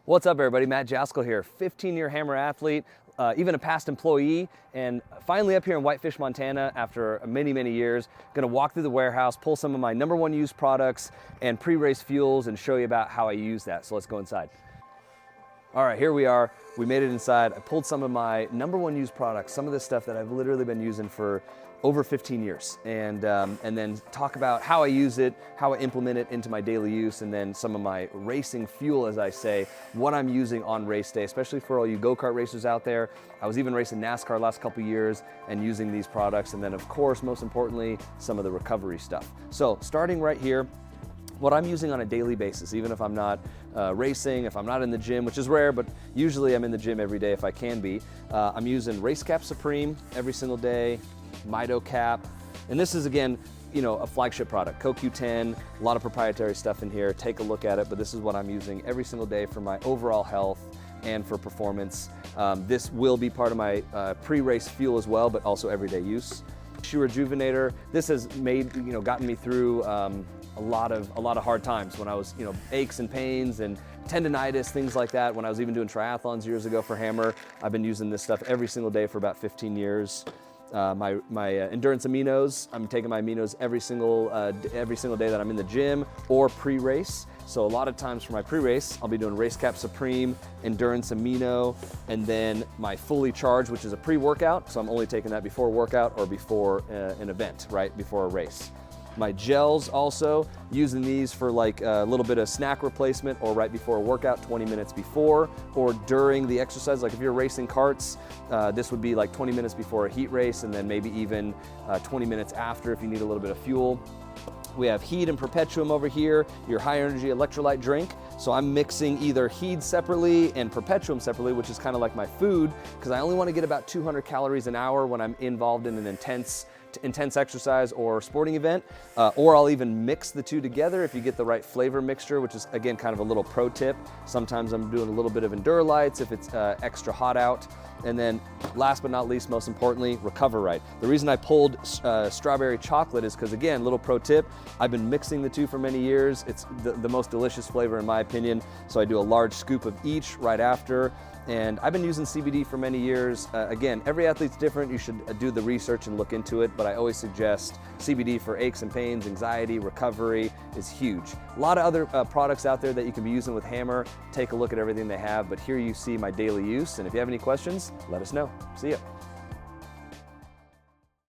What's up, everybody? Matt Jaskol here, 15-year Hammer athlete, even a past employee, and finally up here in Whitefish, Montana after many, many years. Gonna walk through the warehouse, pull some of my #1 used products and pre-race fuels and show you about how I use that. So let's go inside. All right, here we are. We made it inside. I pulled some of my #1 used products, some of this stuff that I've literally been using for over 15 years, and then talk about how I use it, how I implement it into my daily use, and then some of my racing fuel, as I say, what I'm using on race day, especially for all you go-kart racers out there. I was even racing NASCAR last couple years and using these products, and then of course, most importantly, some of the recovery stuff. So starting right here, what I'm using on a daily basis, even if I'm not racing, if I'm not in the gym, which is rare, but usually I'm in the gym every day if I can be. I'm using Race Cap Supreme every single day, Mito Cap, and this is, again, you know, a flagship product, CoQ10, a lot of proprietary stuff in here. Take a look at it, but this is what I'm using every single day for my overall health and for performance. This will be part of my pre-race fuel as well, but also everyday use. Shoe Rejuvenator, this has made, you know, gotten me through a lot of hard times when I was, you know, aches and pains and tendonitis, things like that. When I was even doing triathlons years ago for Hammer, I've been using this stuff every single day for about 15 years. My endurance aminos, I'm taking my aminos every single day that I'm in the gym or pre-race. So a lot of times for my pre-race, I'll be doing Race Cap Supreme, endurance amino, and then my Fully Charged, which is a pre-workout. So I'm only taking that before a workout or before an event, right? Before a race. My gels also, using these for like a little bit of snack replacement or right before a workout, 20 minutes before or during the exercise. Like if you're racing karts, this would be like 20 minutes before a heat race, and then maybe even 20 minutes after if you need a little bit of fuel. We have Heed and Perpetuum over here, your high energy electrolyte drink. So I'm mixing either Heed separately and Perpetuum separately, which is kind of like my food, because I only want to get about 200 calories an hour when I'm involved in an intense exercise or sporting event, or I'll even mix the two together if you get the right flavor mixture, which is, again, kind of a little pro tip. Sometimes I'm doing a little bit of Endurolights if it's extra hot out. And then last but not least, most importantly, Recover Right. The reason I pulled strawberry chocolate is because, again, little pro tip, I've been mixing the two for many years. It's the most delicious flavor in my opinion. So I do a large scoop of each right after. And I've been using CBD for many years. Again, every athlete's different. You should do the research and look into it, but I always suggest CBD for aches and pains, anxiety, recovery is huge. A lot of other products out there that you can be using with Hammer. Take a look at everything they have, but here you see my daily use. And if you have any questions, let us know. See ya.